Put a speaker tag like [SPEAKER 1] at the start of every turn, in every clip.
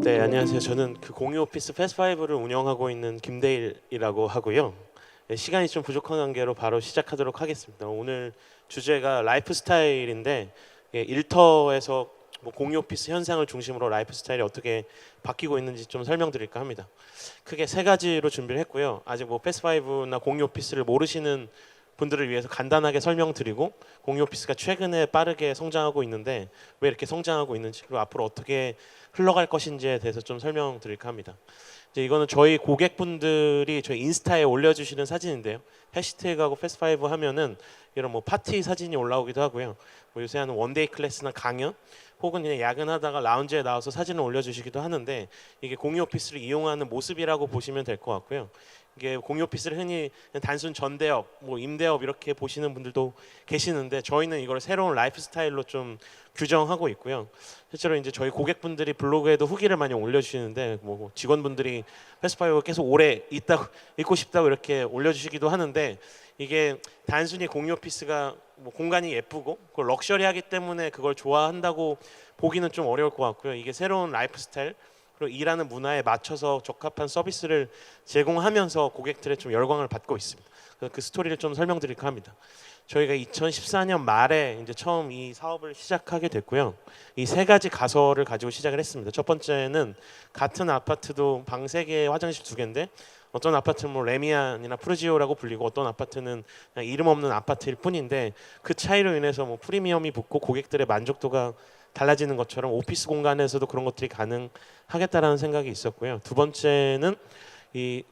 [SPEAKER 1] 네, 안녕하세요. 저는 그 공유 오피스 패스5를 운영하고 있는 김대일이라고 하고요. 네, 시간이 좀 부족한 관계로 바로 시작하도록 하겠습니다. 오늘 주제가 라이프 스타일인데, 일터에서 뭐 공유 오피스 현상을 중심으로 라이프 스타일이 어떻게 바뀌고 있는지 좀 설명드릴까 합니다. 크게 세 가지로 준비를 했고요. 아직 뭐 패스5나 공유 오피스를 모르시는 분들을 위해서 간단하게 설명드리고, 공유 오피스가 최근에 빠르게 성장하고 있는데 왜 이렇게 성장하고 있는지, 그리고 앞으로 어떻게 흘러갈 것인지에 대해서 좀 설명드릴까 합니다. 이제 이거는 저희 고객분들이 저희 인스타에 올려주시는 사진인데요. 해시태그하고 패스5 하면은 이런 뭐 파티 사진이 올라오기도 하고요. 뭐 요새 하는 원데이 클래스나 강연, 혹은 그냥 야근하다가 라운지에 나와서 사진을 올려주시기도 하는데, 이게 공유 오피스를 이용하는 모습이라고 보시면 될 것 같고요. 이게 공유 오피스를 흔히 그냥 단순 전대업, 뭐 임대업 이렇게 보시는 분들도 계시는데, 저희는 이걸 새로운 라이프 스타일로 좀 규정하고 있고요. 실제로 이제 저희 고객분들이 블로그에도 후기를 많이 올려주시는데, 뭐 직원분들이 패스파이어 계속 오래 있고 싶다고 이렇게 올려주시기도 하는데, 이게 단순히 공유 오피스가 뭐 공간이 예쁘고 그걸 럭셔리하기 때문에 그걸 좋아한다고 보기는 좀 어려울 것 같고요. 이게 새로운 라이프 스타일, 그리고 일하는 문화에 맞춰서 적합한 서비스를 제공하면서 고객들의 좀 열광을 받고 있습니다. 그래서 그 스토리를 좀 설명드릴까 합니다. 저희가 2014년 말에 이제 처음 이 사업을 시작하게 됐고요. 이 세 가지 가설을 가지고 시작을 했습니다. 첫 번째는 같은 아파트도 방 3개, 화장실 2개인데, 어떤 아파트는 뭐 레미안이나 프루지오라고 불리고 어떤 아파트는 그냥 이름 없는 아파트일 뿐인데, 그 차이로 인해서 뭐 프리미엄이 붙고 고객들의 만족도가 달라지는 것처럼 오피스 공간에서도 그런 것들이 가능하겠다라는 생각이 있었고요. 두 번째는 이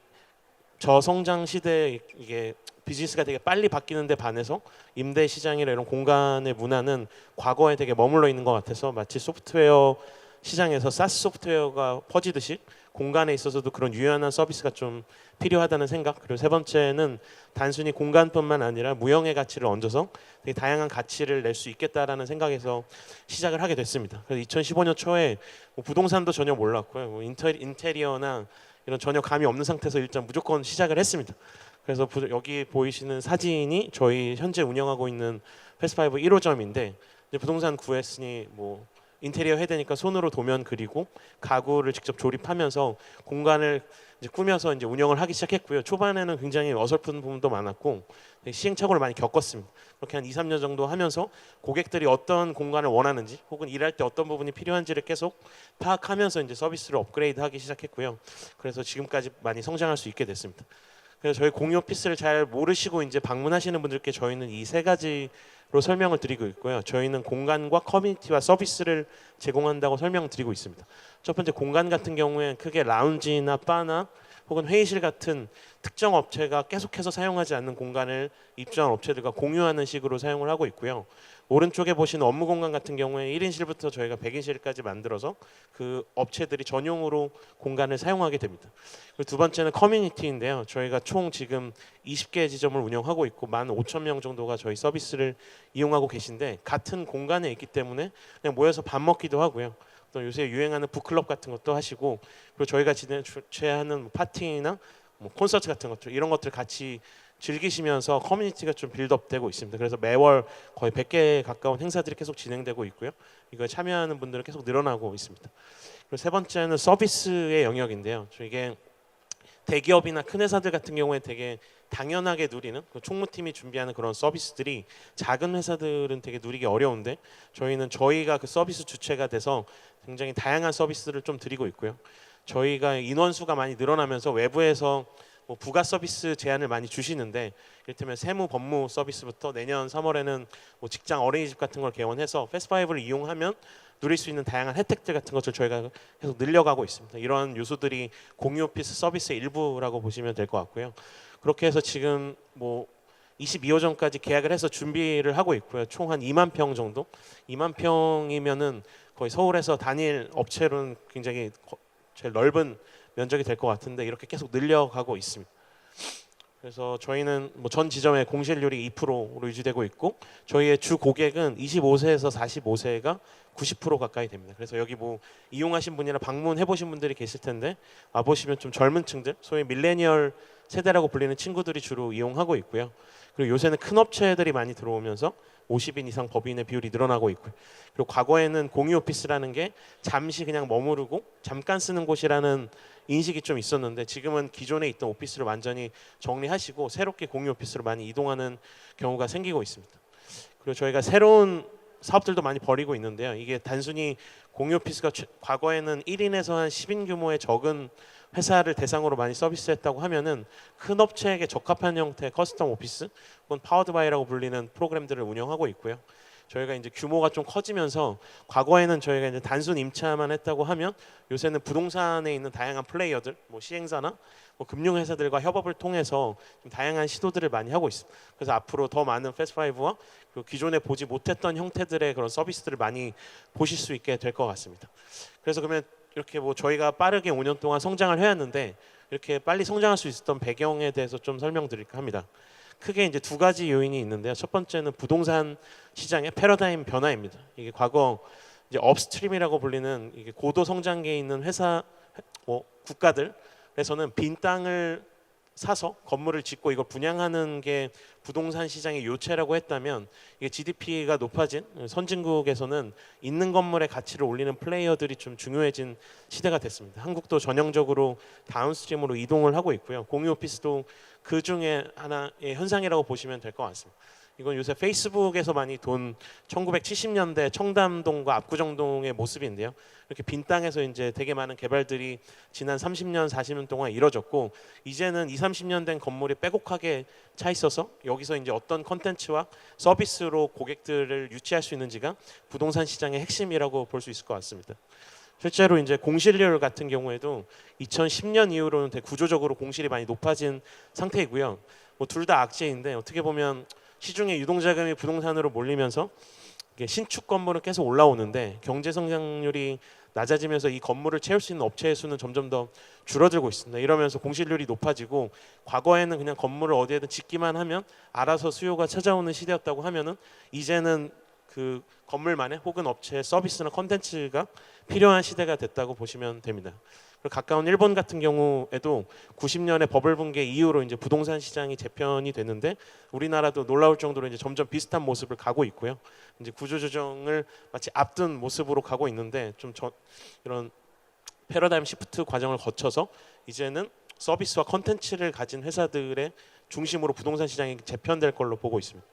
[SPEAKER 1] 저성장 시대에 이게 비즈니스가 되게 빨리 바뀌는데 반해서 임대 시장이나 이런 공간의 문화는 과거에 되게 머물러 있는 것 같아서, 마치 소프트웨어 시장에서 사스 소프트웨어가 퍼지듯이 공간에 있어서도 그런 유연한 서비스가 좀 필요하다는 생각. 그리고 세 번째는 단순히 공간뿐만 아니라 무형의 가치를 얹어서 되게 다양한 가치를 낼 수 있겠다라는 생각에서 시작을 하게 됐습니다. 그래서 2015년 초에 뭐 부동산도 전혀 몰랐고요. 뭐 인테리어나 이런 전혀 감이 없는 상태에서 일단 무조건 시작을 했습니다. 그래서 여기 보이시는 사진이 저희 현재 운영하고 있는 패스5 1호점인데, 이제 부동산 구했으니 뭐 인테리어 해야 되니까 손으로 도면 그리고 가구를 직접 조립하면서 공간을 이제 꾸며서 이제 운영을 하기 시작했고요. 초반에는 굉장히 어설픈 부분도 많았고 시행착오를 많이 겪었습니다. 그렇게 한 2, 3년 정도 하면서 고객들이 어떤 공간을 원하는지, 혹은 일할 때 어떤 부분이 필요한지를 계속 파악하면서 이제 서비스를 업그레이드하기 시작했고요. 그래서 지금까지 많이 성장할 수 있게 됐습니다. 그래서 저희 공유 오피스를 잘 모르시고 이제 방문하시는 분들께 저희는 이 세 가지로 설명을 드리고 있고요. 저희는 공간과 커뮤니티와 서비스를 제공한다고 설명드리고 있습니다. 첫 번째, 공간 같은 경우에 크게 라운지나 바나 혹은 회의실 같은 특정 업체가 계속해서 사용하지 않는 공간을 입주한 업체들과 공유하는 식으로 사용을 하고 있고요. 오른쪽에 보시는 업무 공간 같은 경우에 1인실부터 저희가 100인실까지 만들어서 그 업체들이 전용으로 공간을 사용하게 됩니다. 그리고 두 번째는 커뮤니티인데요. 저희가 총 지금 20개 지점을 운영하고 있고 15,000명 정도가 저희 서비스를 이용하고 계신데, 같은 공간에 있기 때문에 그냥 모여서 밥 먹기도 하고요. 또 요새 유행하는 북클럽 같은 것도 하시고, 그리고 저희가 주최하는 파티나 뭐 콘서트 같은 것들, 이런 것들 같이 즐기시면서 커뮤니티가 좀 빌드업되고 있습니다. 그래서 매월 거의 100개 가까운 행사들이 계속 진행되고 있고요. 이거에 참여하는 분들은 계속 늘어나고 있습니다. 그리고 세 번째는 서비스의 영역인데요. 이게 대기업이나 큰 회사들 같은 경우에 되게 당연하게 누리는 그 총무팀이 준비하는 그런 서비스들이 작은 회사들은 되게 누리기 어려운데, 저희는 저희가 그 서비스 주체가 돼서 굉장히 다양한 서비스를 좀 드리고 있고요. 저희가 인원수가 많이 늘어나면서 외부에서 뭐 부가 서비스 제안을 많이 주시는데, 이를테면 세무 법무 서비스부터 내년 3월에는 뭐 직장 어린이집 같은 걸 개원해서 패스5를 이용하면 누릴 수 있는 다양한 혜택들 같은 것을 저희가 계속 늘려가고 있습니다. 이런 요소들이 공유 오피스 서비스의 일부라고 보시면 될 것 같고요. 그렇게 해서 지금 뭐 22호점까지 계약을 해서 준비를 하고 있고요. 총 한 2만 평 정도? 2만 평이면은 거의 서울에서 단일 업체로는 굉장히 제일 넓은 면적이 될 것 같은데, 이렇게 계속 늘려가고 있습니다. 그래서 저희는 뭐 전 지점의 공실률이 2%로 유지되고 있고, 저희의 주 고객은 25세에서 45세가 90% 가까이 됩니다. 그래서 여기 뭐 이용하신 분이나 방문해 보신 분들이 계실 텐데, 와 보시면 좀 젊은 층들, 소위 밀레니얼 세대라고 불리는 친구들이 주로 이용하고 있고요. 그리고 요새는 큰 업체들이 많이 들어오면서 50인 이상 법인의 비율이 늘어나고 있고요. 그리고 과거에는 공유 오피스라는 게 잠시 그냥 머무르고 잠깐 쓰는 곳이라는 인식이 좀 있었는데 지금은 기존에 있던 오피스를 완전히 정리하시고 새롭게 공유 오피스로 많이 이동하는 경우가 생기고 있습니다. 그리고 저희가 새로운 사업들도 많이 벌이고 있는데요. 이게 단순히 공유 오피스가 과거에는 1인에서 한 10인 규모의 적은 회사를 대상으로 많이 서비스했다고 하면은 큰 업체에게 적합한 형태의 커스텀 오피스 혹은 파워드 바이라고 불리는 프로그램들을 운영하고 있고요. 저희가 이제 규모가 좀 커지면서 과거에는 저희가 이제 단순 임차만 했다고 하면 요새는 부동산에 있는 다양한 플레이어들, 뭐 시행사나 뭐 금융회사들과 협업을 통해서 좀 다양한 시도들을 많이 하고 있습니다. 그래서 앞으로 더 많은 패스파이브와 기존에 보지 못했던 형태들의 그런 서비스들을 많이 보실 수 있게 될 것 같습니다. 그래서 그러면 이렇게 뭐 저희가 빠르게 5년 동안 성장을 해왔는데 이렇게 빨리 성장할 수 있었던 배경에 대해서 좀 설명드릴까 합니다. 크게 이제 두 가지 요인이 있는데요. 첫 번째는 부동산 시장의 패러다임 변화입니다. 이게 과거 이제 업스트림이라고 불리는 이게 고도 성장기에 있는 회사, 뭐 국가들에서는 빈 땅을 사서 건물을 짓고 이걸 분양하는 게 부동산 시장의 요체라고 했다면 이게 GDP가 높아진 선진국에서는 있는 건물의 가치를 올리는 플레이어들이 좀 중요해진 시대가 됐습니다. 한국도 전형적으로 다운스트림으로 이동을 하고 있고요. 공유 오피스도 그 중에 하나의 현상이라고 보시면 될 것 같습니다. 이건 요새 페이스북에서 많이 돈 1970년대 청담동과 압구정동의 모습인데요. 이렇게 빈 땅에서 이제 되게 많은 개발들이 지난 30년, 40년 동안 이뤄졌고 이제는 20, 30년 된 건물이 빼곡하게 차 있어서 여기서 이제 어떤 컨텐츠와 서비스로 고객들을 유치할 수 있는지가 부동산 시장의 핵심이라고 볼 수 있을 것 같습니다. 실제로 이제 공실률 같은 경우에도 2010년 이후로는 되게 구조적으로 공실이 많이 높아진 상태이고요. 뭐 둘 다 악재인데 어떻게 보면 시중에 유동자금이 부동산으로 몰리면서 신축 건물은 계속 올라오는데 경제 성장률이 낮아지면서 이 건물을 채울 수 있는 업체의 수는 점점 더 줄어들고 있습니다. 이러면서 공실률이 높아지고 과거에는 그냥 건물을 어디에든 짓기만 하면 알아서 수요가 찾아오는 시대였다고 하면은 이제는 그 건물만의 혹은 업체의 서비스나 컨텐츠가 필요한 시대가 됐다고 보시면 됩니다. 그리고 가까운 일본 같은 경우에도 90년에 버블 붕괴 이후로 이제 부동산 시장이 재편이 됐는데 우리나라도 놀라울 정도로 이제 점점 비슷한 모습을 가고 있고요. 이제 구조조정을 마치 앞둔 모습으로 가고 있는데 이런 패러다임 시프트 과정을 거쳐서 이제는 서비스와 컨텐츠를 가진 회사들의 중심으로 부동산 시장이 재편될 걸로 보고 있습니다.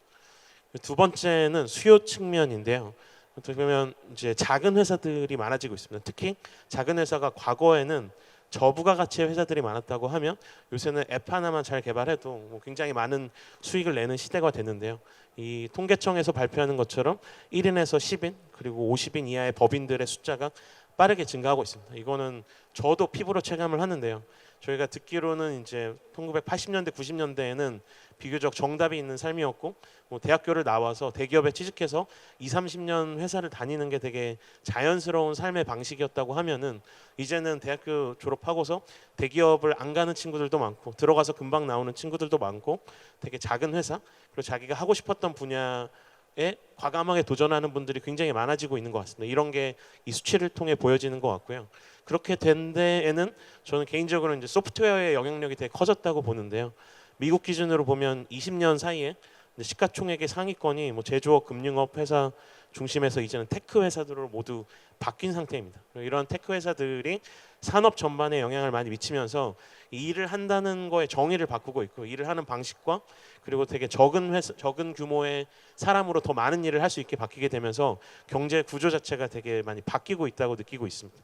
[SPEAKER 1] 두 번째는 수요 측면인데요. 어떻게 보면 이제 작은 회사들이 많아지고 있습니다. 특히 작은 회사가 과거에는 저부가 가치의 회사들이 많았다고 하면 요새는 앱 하나만 잘 개발해도 뭐 굉장히 많은 수익을 내는 시대가 됐는데요. 이 통계청에서 발표하는 것처럼 1인에서 10인 그리고 50인 이하의 법인들의 숫자가 빠르게 증가하고 있습니다. 이거는 저도 피부로 체감을 하는데요. 저희가 듣기로는 이제 1980년대, 90년대에는 비교적 정답이 있는 삶이었고 뭐 대학교를 나와서 대기업에 취직해서 20, 30년 회사를 다니는 게 되게 자연스러운 삶의 방식이었다고 하면은 이제는 대학교 졸업하고서 대기업을 안 가는 친구들도 많고 들어가서 금방 나오는 친구들도 많고 되게 작은 회사 그리고 자기가 하고 싶었던 분야에 과감하게 도전하는 분들이 굉장히 많아지고 있는 것 같습니다. 이런 게 이 수치를 통해 보여지는 것 같고요. 그렇게 된 데에는 저는 개인적으로 이제 소프트웨어의 영향력이 되게 커졌다고 보는데요. 미국 기준으로 보면 20년 사이에 시가총액의 상위권이 뭐 제조업, 금융업 회사 중심에서 이제는 테크 회사들로 모두 바뀐 상태입니다. 이런 테크 회사들이 산업 전반에 영향을 많이 미치면서 이 일을 한다는 거에 정의를 바꾸고 있고 일을 하는 방식과 그리고 되게 적은 규모의 사람으로 더 많은 일을 할 수 있게 바뀌게 되면서 경제 구조 자체가 되게 많이 바뀌고 있다고 느끼고 있습니다.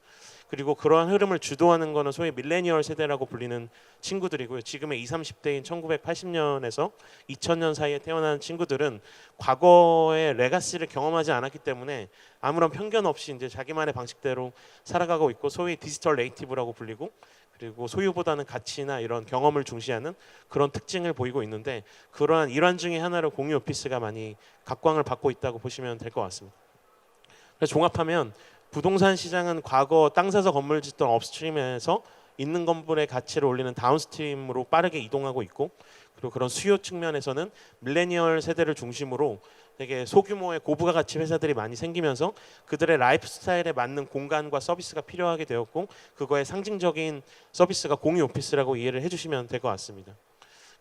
[SPEAKER 1] 그리고 그러한 흐름을 주도하는 거는 소위 밀레니얼 세대라고 불리는 친구들이고요. 지금의 20, 30대인 1980년에서 2000년 사이에 태어난 친구들은 과거의 레가시를 경험하지 않았기 때문에 아무런 편견 없이 이제 자기만의 방식대로 살아가고 있고 소위 디지털 네이티브라고 불리고 그리고 소유보다는 가치나 이런 경험을 중시하는 그런 특징을 보이고 있는데 그러한 일환 중에 하나로 공유 오피스가 많이 각광을 받고 있다고 보시면 될 것 같습니다. 그래서 종합하면 부동산 시장은 과거 땅 사서 건물 짓던 업스트림에서 있는 건물의 가치를 올리는 다운스트림으로 빠르게 이동하고 있고 그리고 그런 수요 측면에서는 밀레니얼 세대를 중심으로 되게 소규모의 고부가 가치 회사들이 많이 생기면서 그들의 라이프 스타일에 맞는 공간과 서비스가 필요하게 되었고 그거의 상징적인 서비스가 공유 오피스라고 이해를 해주시면 될 것 같습니다.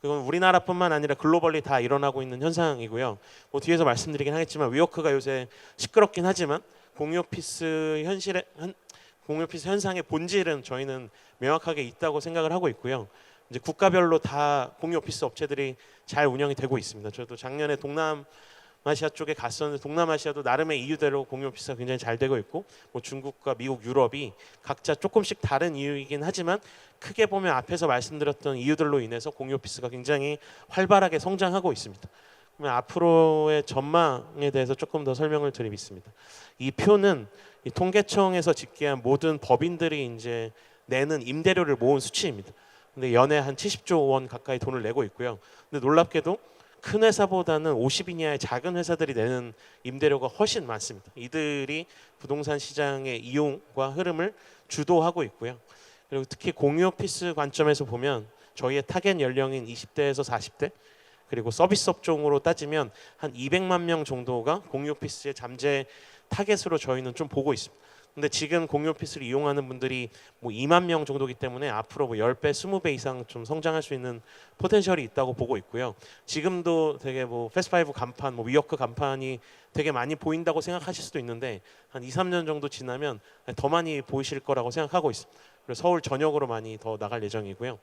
[SPEAKER 1] 그건 우리나라뿐만 아니라 글로벌리 다 일어나고 있는 현상이고요. 뭐 뒤에서 말씀드리긴 하겠지만 위워크가 요새 시끄럽긴 하지만 공유오피스 공유오피스 현상의 본질은 저희는 명확하게 있다고 생각을 하고 있고요. 이제 국가별로 다 공유오피스 업체들이 잘 운영이 되고 있습니다. 저도 작년에 동남아시아 쪽에 갔었는데 동남아시아도 나름의 이유대로 공유오피스가 굉장히 잘 되고 있고 뭐 중국과 미국, 유럽이 각자 조금씩 다른 이유이긴 하지만 크게 보면 앞에서 말씀드렸던 이유들로 인해서 공유오피스가 굉장히 활발하게 성장하고 있습니다. 그러면 앞으로의 전망에 대해서 조금 더 설명을 드리겠습니다. 이 표는 이 통계청에서 집계한 모든 법인들이 이제 내는 임대료를 모은 수치입니다. 근데 연에 한 70조 원 가까이 돈을 내고 있고요. 근데 놀랍게도 큰 회사보다는 50인 이하의 작은 회사들이 내는 임대료가 훨씬 많습니다. 이들이 부동산 시장의 이용과 흐름을 주도하고 있고요. 그리고 특히 공유오피스 관점에서 보면 저희의 타겟 연령인 20대에서 40대 그리고 서비스 업종으로 따지면 한 200만 명 정도가 공유오피스의 잠재 타겟으로 저희는 좀 보고 있습니다. 근데 지금 공유오피스를 이용하는 분들이 뭐 2만 명 정도이기 때문에 앞으로 뭐 10배, 20배 이상 좀 성장할 수 있는 포텐셜이 있다고 보고 있고요. 지금도 되게 뭐 패스트5 간판, 뭐 위워크 간판이 되게 많이 보인다고 생각하실 수도 있는데 한 2, 3년 정도 지나면 더 많이 보이실 거라고 생각하고 있습니다. 그래서 서울 전역으로 많이 더 나갈 예정이고요.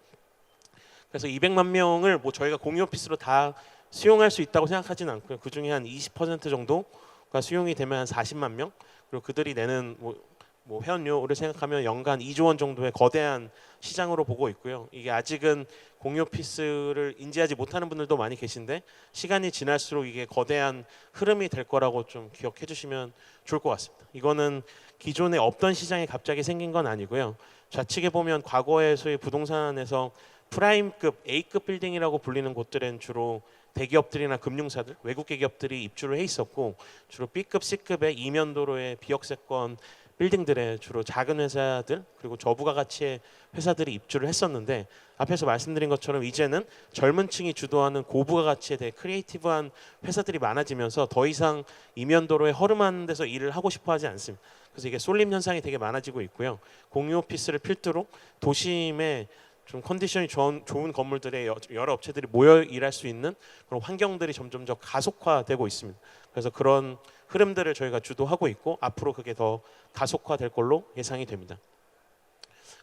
[SPEAKER 1] 그래서 200만 명을 뭐 저희가 공유오피스로 다 수용할 수 있다고 생각하지는 않고요. 그 중에 한 20% 정도가 수용이 되면 한 40만 명 그리고 그들이 내는 뭐 회원료를 생각하면 연간 2조 원 정도의 거대한 시장으로 보고 있고요. 이게 아직은 공유오피스를 인지하지 못하는 분들도 많이 계신데 시간이 지날수록 이게 거대한 흐름이 될 거라고 좀 기억해 주시면 좋을 것 같습니다. 이거는 기존에 없던 시장이 갑자기 생긴 건 아니고요. 좌측에 보면 과거에 소위 부동산에서 프라임급 A급 빌딩이라고 불리는 곳들은 주로 대기업들이나 금융사들, 외국계 기업들이 입주를 해 있었고 주로 B급, C급의 이면도로의 비역세권 빌딩들에 주로 작은 회사들 그리고 저부가 가치의 회사들이 입주를 했었는데 앞에서 말씀드린 것처럼 이제는 젊은 층이 주도하는 고부가 가치에 대해 크리에이티브한 회사들이 많아지면서 더 이상 이면도로에 허름한 데서 일을 하고 싶어 하지 않습니다. 그래서 이게 쏠림 현상이 되게 많아지고 있고요. 공유 오피스를 필두로 도심에 좀 컨디션이 좋은 건물들에 여러 업체들이 모여 일할 수 있는 그런 환경들이 점점 더 가속화되고 있습니다. 그래서 그런 흐름들을 저희가 주도하고 있고 앞으로 그게 더 가속화될 걸로 예상이 됩니다.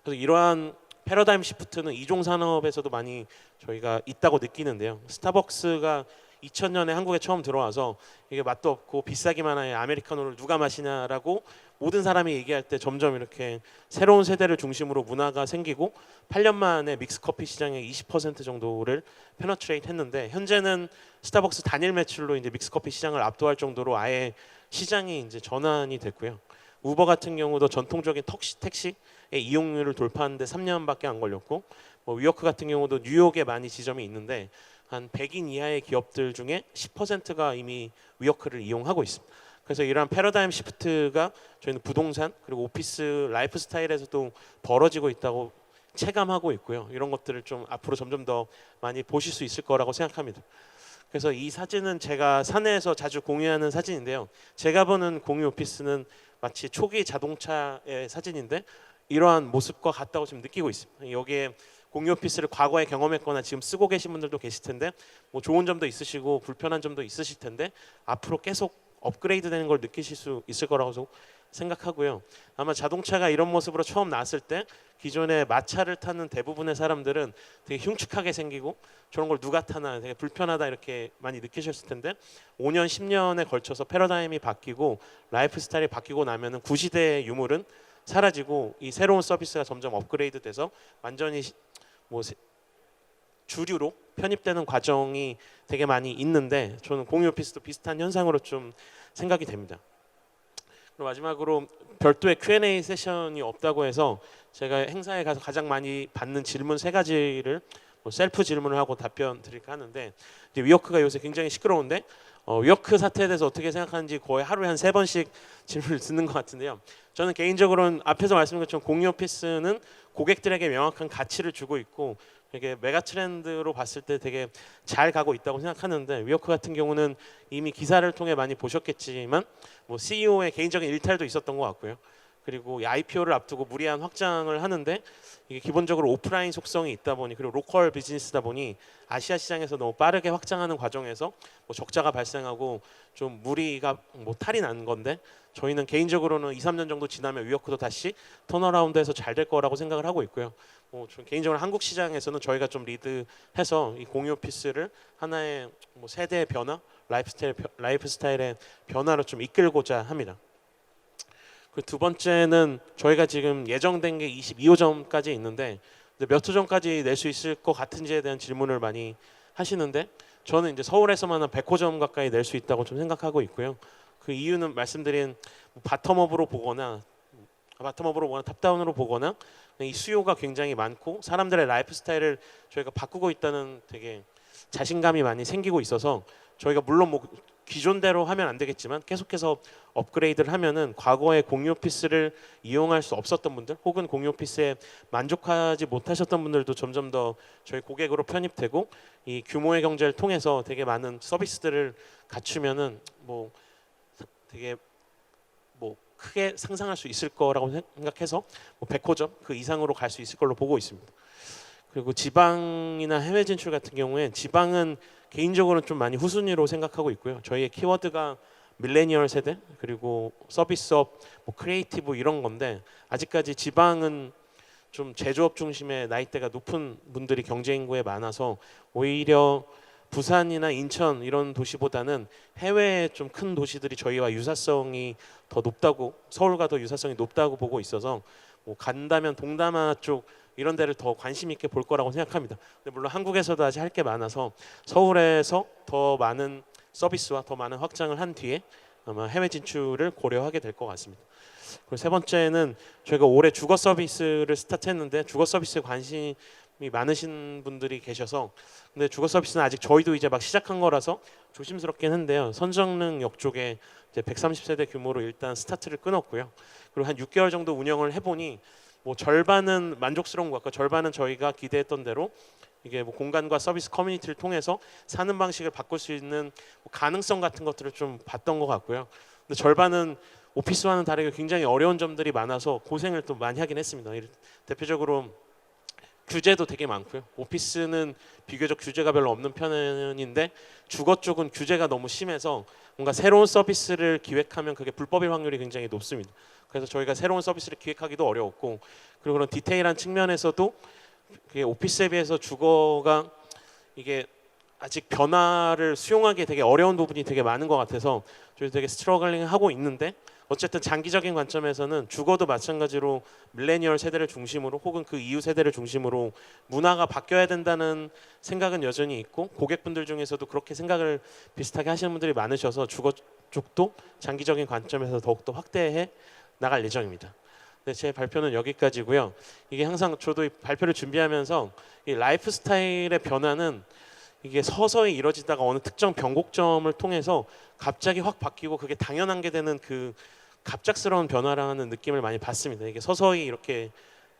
[SPEAKER 1] 그래서 이러한 패러다임 시프트는 이종 산업에서도 많이 저희가 있다고 느끼는데요. 스타벅스가 2000년에 한국에 처음 들어와서 이게 맛도 없고 비싸기만 해 아메리카노를 누가 마시냐라고 모든 사람이 얘기할 때 점점 이렇게 새로운 세대를 중심으로 문화가 생기고 8년 만에 믹스커피 시장의 20% 정도를 페너트레이트 했는데 현재는 스타벅스 단일 매출로 이제 믹스커피 시장을 압도할 정도로 아예 시장이 이제 전환이 됐고요. 우버 같은 경우도 전통적인 택시의 이용률을 돌파하는데 3년밖에 안 걸렸고 뭐 위워크 같은 경우도 뉴욕에 많이 지점이 있는데 한 100인 이하의 기업들 중에 10%가 이미 위워크를 이용하고 있습니다. 그래서 이러한 패러다임 시프트가 저희는 부동산 그리고 오피스 라이프 스타일에서도 벌어지고 있다고 체감하고 있고요. 이런 것들을 좀 앞으로 점점 더 많이 보실 수 있을 거라고 생각합니다. 그래서 이 사진은 제가 사내에서 자주 공유하는 사진인데요. 제가 보는 공유 오피스는 마치 초기 자동차의 사진인데 이러한 모습과 같다고 지금 느끼고 있습니다. 여기에 공유 오피스를 과거에 경험했거나 지금 쓰고 계신 분들도 계실 텐데 뭐 좋은 점도 있으시고 불편한 점도 있으실 텐데 앞으로 계속 업그레이드 되는 걸 느끼실 수 있을 거라고 생각하고요. 아마 자동차가 이런 모습으로 처음 나왔을 때 기존에 마차를 타는 대부분의 사람들은 되게 흉측하게 생기고 저런 걸 누가 타나 되게 불편하다 이렇게 많이 느끼셨을 텐데 5년 10년에 걸쳐서 패러다임이 바뀌고 라이프 스타일이 바뀌고 나면은 구시대의 유물은 사라지고 이 새로운 서비스가 점점 업그레이드 돼서 완전히 뭐 주류로 편입되는 과정이 되게 많이 있는데 저는 공유 오피스도 비슷한 현상으로 좀 생각이 됩니다. 그리고 마지막으로 별도의 Q&A 세션이 없다고 해서 제가 행사에 가서 가장 많이 받는 질문 3가지를 뭐 셀프 질문을 하고 답변 드릴까 하는데 이제 위워크가 요새 굉장히 시끄러운데 위워크 사태에 대해서 어떻게 생각하는지 거의 하루에 한 3번씩 질문을 듣는 것 같은데요. 저는 개인적으로는 앞에서 말씀드린 것처럼 공유 오피스는 고객들에게 명확한 가치를 주고 있고 이게 메가 트렌드로 봤을 때 되게 잘 가고 있다고 생각하는데 위워크 같은 경우는 이미 기사를 통해 많이 보셨겠지만 뭐 CEO의 개인적인 일탈도 있었던 것 같고요. 그리고 이 IPO를 앞두고 무리한 확장을 하는데 이게 기본적으로 오프라인 속성이 있다 보니 그리고 로컬 비즈니스다 보니 아시아 시장에서 너무 빠르게 확장하는 과정에서 뭐 적자가 발생하고 좀 무리가 뭐 탈이 난 건데 저희는 개인적으로는 2, 3년 정도 지나면 위워크도 다시 턴어라운드해서 잘 될 거라고 생각을 하고 있고요. 좀 개인적으로 한국 시장에서는 저희가 좀 리드해서 이 공유 오피스를 하나의 뭐 세대의 변화, 라이프스타일의 변화로 좀 이끌고자 합니다. 그 두 번째는 저희가 지금 예정된 게 22호점까지 있는데 몇 호점까지 낼 수 있을 것 같은지에 대한 질문을 많이 하시는데 저는 이제 서울에서만 한 100호점 가까이 낼 수 있다고 좀 생각하고 있고요. 그 이유는 말씀드린 바텀업으로 보거나 탑다운으로 보거나 이 수요가 굉장히 많고 사람들의 라이프 스타일을 저희가 바꾸고 있다는 되게 자신감이 많이 생기고 있어서 저희가 물론 뭐 기존대로 하면 안 되겠지만 계속해서 업그레이드를 하면은 과거에 공유 오피스를 이용할 수 없었던 분들 혹은 공유 오피스에 만족하지 못하셨던 분들도 점점 더 저희 고객으로 편입되고 이 규모의 경제를 통해서 되게 많은 서비스들을 갖추면은 뭐 되게 뭐 크게 상상할 수 있을 거라고 생각해서 뭐 100호점 그 이상으로 갈 수 있을 걸로 보고 있습니다. 그리고 지방이나 해외 진출 같은 경우에 지방은 개인적으로는 좀 많이 후순위로 생각하고 있고요. 저희의 키워드가 밀레니얼 세대 그리고 서비스업, 뭐 크리에이티브 이런 건데 아직까지 지방은 좀 제조업 중심의 나이대가 높은 분들이 경제 인구에 많아서 오히려 부산이나 인천 이런 도시보다는 해외의 좀 큰 도시들이 저희와 유사성이 더 높다고 서울과 더 유사성이 높다고 보고 있어서 뭐 간다면 동남아 쪽 이런 데를 더 관심 있게 볼 거라고 생각합니다. 근데 물론 한국에서도 아직 할 게 많아서 서울에서 더 많은 서비스와 더 많은 확장을 한 뒤에 아마 해외 진출을 고려하게 될 것 같습니다. 그리고 세 번째는 저희가 올해 주거 서비스를 스타트했는데 주거 서비스에 관심이 많으신 분들이 계셔서 근데 주거 서비스는 아직 저희도 이제 막 시작한 거라서 조심스럽긴 한데요. 선정릉역 쪽에 이제 130세대 규모로 일단 스타트를 끊었고요. 그리고 한 6개월 정도 운영을 해보니 뭐 절반은 만족스러운 것 같고 절반은 저희가 기대했던 대로 이게 뭐 공간과 서비스 커뮤니티를 통해서 사는 방식을 바꿀 수 있는 뭐 가능성 같은 것들을 좀 봤던 것 같고요. 근데 절반은 오피스와는 다르게 굉장히 어려운 점들이 많아서 고생을 또 많이 하긴 했습니다. 대표적으로 규제도 되게 많고요. 오피스는 비교적 규제가 별로 없는 편인데 주거 쪽은 규제가 너무 심해서 뭔가 새로운 서비스를 기획하면 그게 불법일 확률이 굉장히 높습니다. 그래서 저희가 새로운 서비스를 기획하기도 어려웠고 그리고 그런 디테일한 측면에서도 그게 오피스에 비해서 주거가 이게 아직 변화를 수용하기 되게 어려운 부분이 되게 많은 것 같아서 저희 되게 스트러글링 하고 있는데 어쨌든 장기적인 관점에서는 주거도 마찬가지로 밀레니얼 세대를 중심으로 혹은 그 이후 세대를 중심으로 문화가 바뀌어야 된다는 생각은 여전히 있고 고객분들 중에서도 그렇게 생각을 비슷하게 하시는 분들이 많으셔서 주거 쪽도 장기적인 관점에서 더욱더 확대해 나갈 예정입니다. 네, 제 발표는 여기까지고요. 이게 항상 저도 이 발표를 준비하면서 이 라이프 스타일의 변화는 이게 서서히 이뤄지다가 어느 특정 변곡점을 통해서 갑자기 확 바뀌고 그게 당연한 게 되는 그 갑작스러운 변화라는 느낌을 많이 받습니다. 이게 서서히 이렇게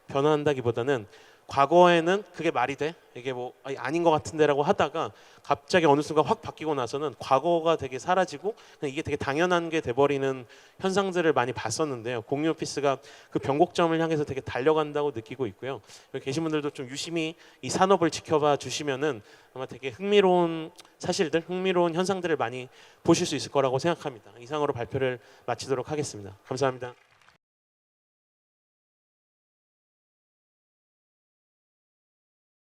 [SPEAKER 1] 변화한다기보다는 과거에는 그게 말이 돼? 이게 뭐 아닌 것 같은데라고 하다가 갑자기 어느 순간 확 바뀌고 나서는 과거가 되게 사라지고 그냥 이게 되게 당연한 게 돼버리는 현상들을 많이 봤었는데요. 공유 오피스가 그 변곡점을 향해서 되게 달려간다고 느끼고 있고요. 여기 계신 분들도 좀 유심히 이 산업을 지켜봐 주시면은 아마 되게 흥미로운 사실들, 흥미로운 현상들을 많이 보실 수 있을 거라고 생각합니다. 이상으로 발표를 마치도록 하겠습니다. 감사합니다.